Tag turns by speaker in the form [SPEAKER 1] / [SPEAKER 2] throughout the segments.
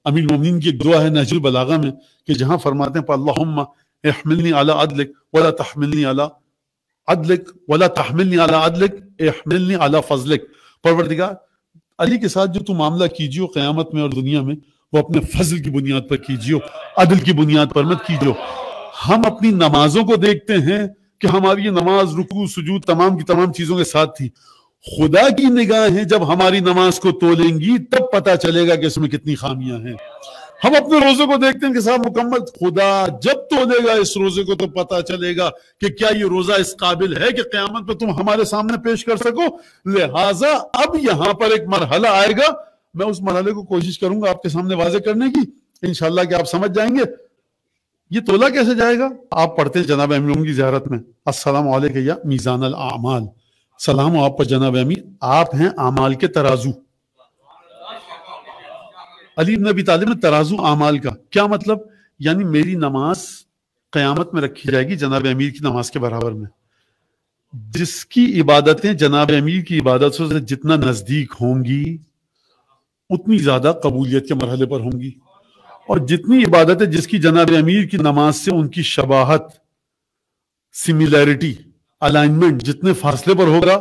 [SPEAKER 1] امیر المومنین کی ایک دعا ہے نہج البلاغہ میں کہ جہاں فرماتے ہیں اللہم احملنی علی عدلک ولا تحملنی علی عدلک ولا تحملنی علی عدلک احملنی علی فضلک، پروردگار علی کے ساتھ جو تم معاملہ کیجیو قیامت میں اور دنیا میں وہ اپنے فضل کی بنیاد پر کیجیو، عدل کی بنیاد پر مت کیجیو۔ ہم اپنی نمازوں کو دیکھتے ہیں کہ ہماری یہ نماز رکوع سجود تمام کی تمام چیزوں کے ساتھ تھی، خدا کی نگاہیں جب ہماری نماز کو تولیں گی تب پتہ چلے گا کہ اس میں کتنی خامیاں ہیں۔ ہم اپنے روزے کو دیکھتے ہیں کہ صاحب مکمل، خدا جب تولے گا اس روزے کو تو پتہ چلے گا کہ کیا یہ روزہ اس قابل ہے کہ قیامت میں تم ہمارے سامنے پیش کر سکو۔ لہٰذا اب یہاں پر ایک مرحلہ آئے گا، میں اس مرحلے کو کوشش کروں گا آپ کے سامنے واضح کرنے کی، انشاءاللہ کہ آپ سمجھ جائیں گے۔ یہ تولا کیسے جائے گا؟ آپ پڑھتے ہیں جناب امیر کی زیارت میں السلام علیکم یا میزان الاعمال، سلام ہو آپ پر جناب امیر، آپ ہیں اعمال کے ترازو۔ علی بن ابی طالب نے ترازو اعمال کا کیا مطلب؟ یعنی میری نماز قیامت میں رکھی جائے گی جناب امیر کی نماز کے برابر میں۔ جس کی عبادتیں جناب امیر کی عبادت سے جتنا نزدیک ہوں گی اتنی زیادہ قبولیت کے مرحلے پر ہوں گی، اور جتنی عبادتیں جس کی جناب امیر کی نماز سے ان کی شباہت، سملیرٹی، الائنمنٹ جتنے فاصلے پر ہوگا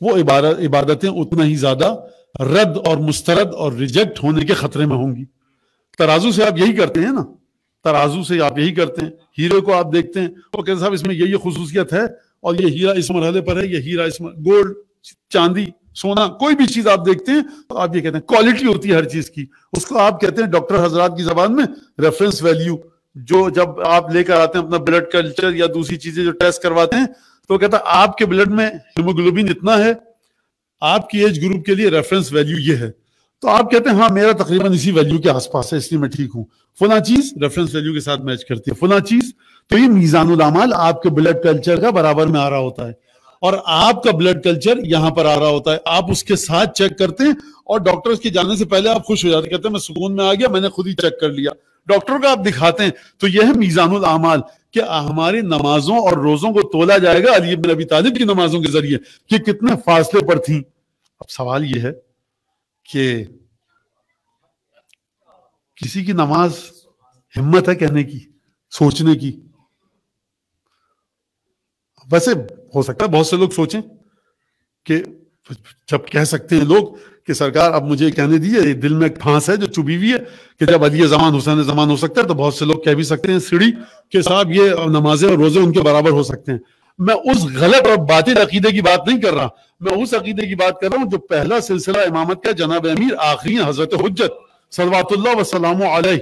[SPEAKER 1] وہ عبادتیں اتنا ہی زیادہ رد اور مسترد اور ریجیکٹ ہونے کے خطرے میں ہوں گی۔ ترازو سے آپ یہی کرتے ہیں نا، ترازو سے آپ یہی کرتے ہیں۔ ہیرے کو آپ دیکھتے ہیں وہ کہتے صاحب اس میں یہ خصوصیت ہے اور یہ ہیرا اس مرحلے پر ہے، یہ ہیرا اس گولڈ، چاندی، سونا، کوئی بھی چیز آپ دیکھتے ہیں تو آپ یہ کہتے ہیں کوالٹی ہوتی ہے ہر چیز کی، اس کو آپ کہتے ہیں ڈاکٹر حضرات کی زبان میں ریفرنس ویلیو۔ جو جب آپ لے کر آتے ہیں اپنا بلڈ کلچر یا دوسری چیزیں جو ٹیسٹ کرواتے ہیں تو کہتا ہے آپ کے بلڈ میں ہیموگلوبن اتنا ہے، آپ کی ایج گروپ کے لیے ریفرنس ویلیو یہ ہے، تو آپ کہتے ہیں ہاں میرا تقریباً اسی ویلیو کے آس پاس ہے اس لیے میں ٹھیک ہوں، فلاں چیز ریفرنس ویلیو کے ساتھ میچ کرتی ہے، فلاں چیز۔ تو یہ میزان الاعمال آپ کے بلڈ کلچر کا برابر میں آ رہا ہوتا ہے، اور آپ کا بلڈ کلچر یہاں پر آ رہا ہوتا ہے، آپ اس کے ساتھ چیک کرتے ہیں، اور ڈاکٹر کے جانے سے پہلے آپ خوش ہو جاتے ہیں، کہتے ہیں میں سکون میں آ گیا، میں نے خود ہی چیک کر لیا، ڈاکٹر کو آپ دکھاتے ہیں۔ تو یہ ہے میزان الاعمال کہ ہماری نمازوں اور روزوں کو تولا جائے گا علی بن ابی طالب کی نمازوں کے ذریعے کہ کتنے فاصلے پر تھیں۔ اب سوال یہ ہے کہ کسی کی نماز ہمت ہے کہنے کی، سوچنے کی؟ ویسے ہو سکتا ہے بہت سے لوگ سوچیں کہ جب کہہ سکتے ہیں لوگ کہ سرکار اب مجھے کہنے دیجیے، دل میں ایک پھانس ہے جو چبھی ہوئی ہے کہ جب علی زمان حسین زمان ہو سکتا ہے تو بہت سے لوگ کہہ بھی سکتے ہیں سیڑھی کہ صاحب یہ نمازیں اور روزے ان کے برابر ہو سکتے ہیں۔ میں اس غلط اور باطل عقیدے کی بات نہیں کر رہا، میں اس عقیدے کی بات کر رہا ہوں جو پہلا سلسلہ امامت کا جناب امیر آخری ہیں حضرت حجت صلوات اللہ وسلام علیہ۔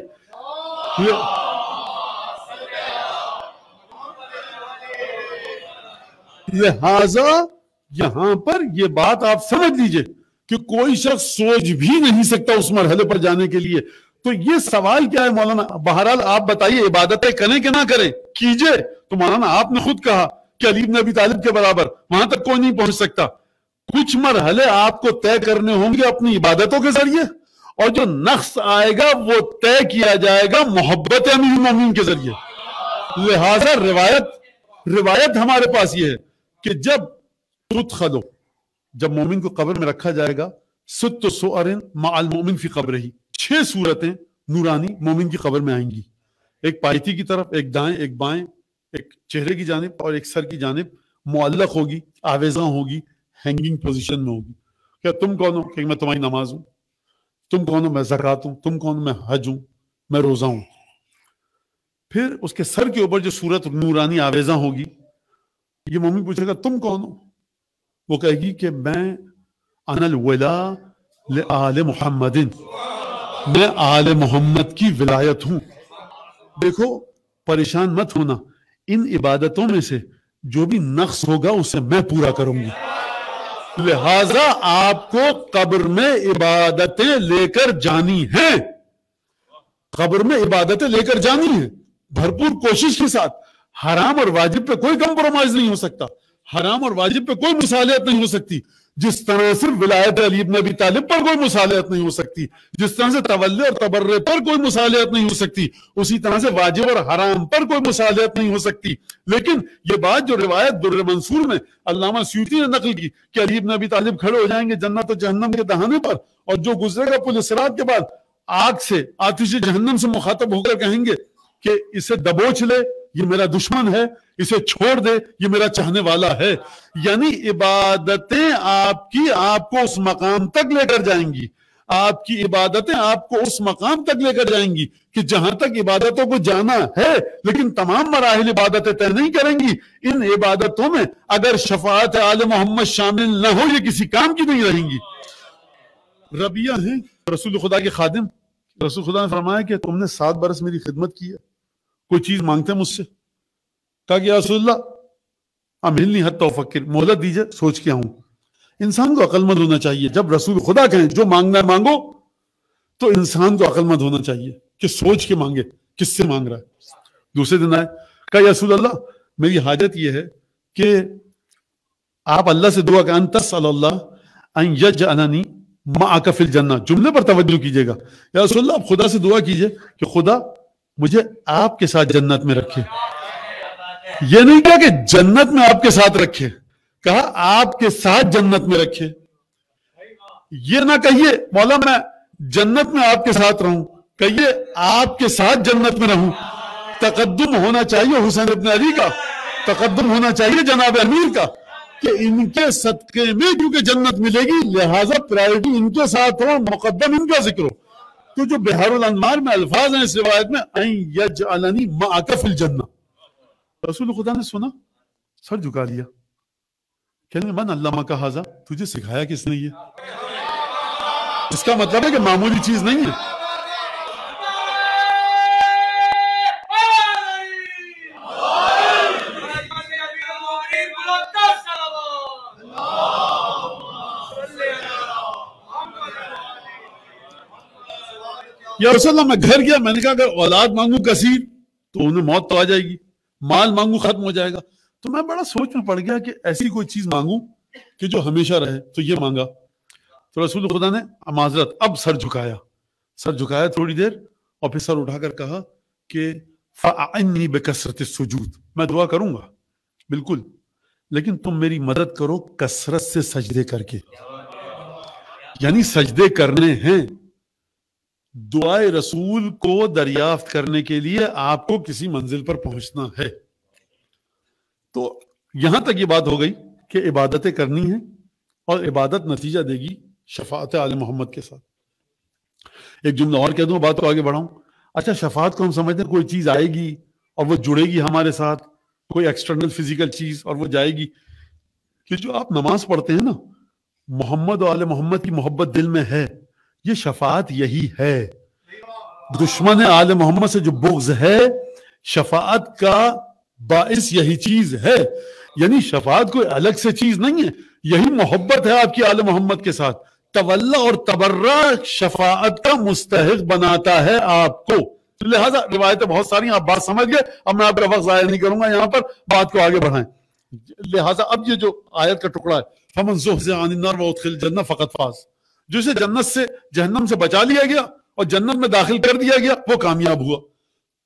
[SPEAKER 1] لہذا یہاں پر یہ بات آپ سمجھ لیجئے کہ کوئی شخص سوچ بھی نہیں سکتا اس مرحلے پر جانے کے لیے۔ تو یہ سوال کیا ہے مولانا؟ بہرحال آپ بتائیے عبادتیں کریں کہ نہ کریں؟ کیجئے۔ تو مولانا آپ نے خود کہا کہ علی بن ابی طالب کے برابر وہاں تک کوئی نہیں پہنچ سکتا۔ کچھ مرحلے آپ کو طے کرنے ہوں گے اپنی عبادتوں کے ذریعے، اور جو نقص آئے گا وہ طے کیا جائے گا محبت امیر المومنین کے ذریعے۔ لہذا روایت ہمارے پاس یہ ہے کہ جب مومن کو قبر میں رکھا جائے گا، ست سؤر مع المؤمن فی قبرہ، 6 صورتیں نورانی مومن کی قبر میں آئیں گی، ایک پائتی کی طرف، ایک دائیں، ایک بائیں، ایک چہرے کی جانب اور ایک سر کی جانب معلق ہوگی، آویزاں ہوگی، ہینگنگ پوزیشن میں ہوگی۔ کہ تم کون ہو؟ کہ میں تمہاری نماز ہوں۔ تم کون ہو؟ میں زکوٰۃ ہوں۔ تم کون ہو؟ میں حج ہوں، میں روزہ ہوں۔ پھر اس کے سر کے اوپر جو صورت نورانی آویزاں ہوگی، یہ مومن پوچھے گا تم کون ہو؟ وہ کہے گی کہ میں انا الولا لآل محمد، میں آل محمد کی ولایت ہوں۔ دیکھو پریشان مت ہونا، ان عبادتوں میں سے جو بھی نقص ہوگا اسے میں پورا کروں گی۔ لہذا آپ کو قبر میں عبادتیں لے کر جانی ہیں، قبر میں عبادتیں لے کر جانی ہیں بھرپور کوشش کے ساتھ۔ حرام اور واجب پہ کوئی کمپرومائز نہیں ہو سکتا، حرام اور واجب پہ کوئی مصالحت نہیں ہو سکتی، جس طرح سے ولایت علی بن ابی طالب پر کوئی مصالحت نہیں ہو سکتی، جس طرح سے تولی اور تبرع پر کوئی مصالحت نہیں ہو سکتی، اسی طرح سے واجب اور حرام پر کوئی مصالحت نہیں ہو سکتی۔ لیکن یہ بات جو روایت در منصور میں علامہ سیوطی نے نقل کی کہ علی بن ابی طالب کھڑے ہو جائیں گے جنت و جہنم کے دہانے پر، اور جو گزرے گا پل صراط کے بعد آگ سے آتش جہنم سے مخاطب ہو کر کہیں گے کہ اسے دبوچ لے یہ میرا دشمن ہے, اسے چھوڑ دے یہ میرا چاہنے والا ہے. یعنی عبادتیں آپ کو اس مقام تک لے کر جائیں گی, آپ کی عبادتیں آپ کو اس مقام تک لے کر جائیں گی کہ جہاں تک عبادتوں کو جانا ہے, لیکن تمام مراحل عبادتیں طے نہیں کریں گی. ان عبادتوں میں اگر شفاعت آل محمد شامل نہ ہو یہ کسی کام کی نہیں رہیں گی. ربیہ ہیں رسول خدا کے خادم, رسول خدا نے فرمایا کہ تم نے 7 برس میری خدمت کی ہے, کوئی چیز مانگتے مجھ سے؟ کہا کہ یا رسول اللہ امہلنی حتی افکر, مہلت دیجئے سوچ کے آؤں. انسان کو عقل مند ہونا چاہیے, جب رسول خدا کہیں جو مانگنا ہے مانگو تو انسان کو عقل مند ہونا چاہیے کہ سوچ کے مانگے کس سے مانگ رہا ہے. دوسرے دن آئے, کہا یا رسول اللہ میری حاجت یہ ہے کہ آپ اللہ سے دعا کہ ان تسأل اللہ ان یجعلنی معک فی الجنہ. جملے پر توجہ کیجئے گا, یا رسول اللہ آپ خدا سے دعا کیجئے کہ خدا مجھے آپ کے ساتھ جنت میں رکھے. یہ نہیں کہا کہ جنت میں آپ کے ساتھ رکھے, کہا آپ کے ساتھ جنت میں رکھے. یہ نہ کہیے مولا میں جنت میں آپ کے ساتھ رہوں, کہیے آپ کے ساتھ جنت میں رہوں. تقدم ہونا چاہیے حسین ابن علی کا, تقدم ہونا چاہیے جناب امیر کا کہ ان کے صدقے میں کیونکہ جنت ملے گی لہٰذا پرائرٹی ان کے ساتھ ہو, مقدم ان کا ذکر ہو. تو جو بحار الانوار میں الفاظ ہیں اس روایت میں ان یجعلنی معک فی الجنہ, رسول خدا نے سنا سر جھکا لیا, کہنے من علمک ھذا, تجھے سکھایا کس نے یہ؟ اس کا مطلب ہے کہ معمولی چیز نہیں ہے. یا رسول اللہ میں گھر گیا, میں نے کہا اگر اولاد مانگوں کثیر تو انہیں موت تو آ جائے گی, مال مانگوں ختم ہو جائے گا. تو میں بڑا سوچ میں پڑ گیا کہ ایسی کوئی چیز مانگوں کہ جو ہمیشہ رہے, تو یہ مانگا. تو رسول خدا نے معذرت اب سر جھکایا تھوڑی دیر, اور پھر سر اٹھا کر کہا کہ فَأَعِنِّي بِكَثْرَةِ السُّجُودِ, میں دعا کروں گا بالکل, لیکن تم میری مدد کرو کثرت سے سجدے کر کے. یعنی سجدے کرنے ہیں. دعائے رسول کو دریافت کرنے کے لیے آپ کو کسی منزل پر پہنچنا ہے. تو یہاں تک یہ بات ہو گئی کہ عبادتیں کرنی ہیں, اور عبادت نتیجہ دے گی شفاعت آل محمد کے ساتھ. ایک جملہ اور کہہ دوں, بات کو آگے بڑھاؤں. اچھا شفاعت کو ہم سمجھتے ہیں کوئی چیز آئے گی اور وہ جڑے گی ہمارے ساتھ, کوئی ایکسٹرنل فزیکل چیز اور وہ جائے گی. کہ جو آپ نماز پڑھتے ہیں نا, محمد و آل محمد کی محبت دل میں ہے, یہ شفاعت یہی ہے. دشمن آل محمد سے جو بغض ہے, شفاعت کا باعث یہی چیز ہے. یعنی شفاعت کوئی الگ سے چیز نہیں ہے, یہی محبت ہے آپ کی آل محمد کے ساتھ. تولا اور تبرہ شفاعت کا مستحق بناتا ہے آپ کو. لہذا روایتیں بہت ساری, آپ بات سمجھ گئے. اب میں آپ کا وقت ضائع نہیں کروں گا, یہاں پر بات کو آگے بڑھائیں. لہذا اب یہ جو آیت کا ٹکڑا ہے, فَمَنْ زُحْزِحَ عَنِ النَّارِ وَأُدْخِلَ الْجَنَّةَ فَقَدْ فَازَ, جسے جنت سے جہنم سے بچا لیا گیا اور جنت میں داخل کر دیا گیا وہ کامیاب ہوا.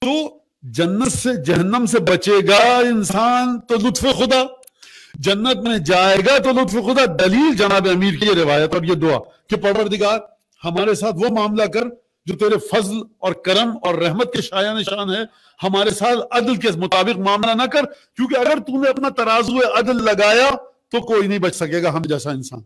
[SPEAKER 1] تو جنت سے جہنم سے بچے گا انسان تو لطف خدا, جنت میں جائے گا تو لطف خدا. دلیل جناب امیر کی یہ روایت اور یہ دعا کہ پروردگار ہمارے ساتھ وہ معاملہ کر جو تیرے فضل اور کرم اور رحمت کے شایع نشان ہے, ہمارے ساتھ عدل کے مطابق معاملہ نہ کر, کیونکہ اگر تو نے اپنا ترازو عدل لگایا تو کوئی نہیں بچ سکے گا ہم جیسا انسان.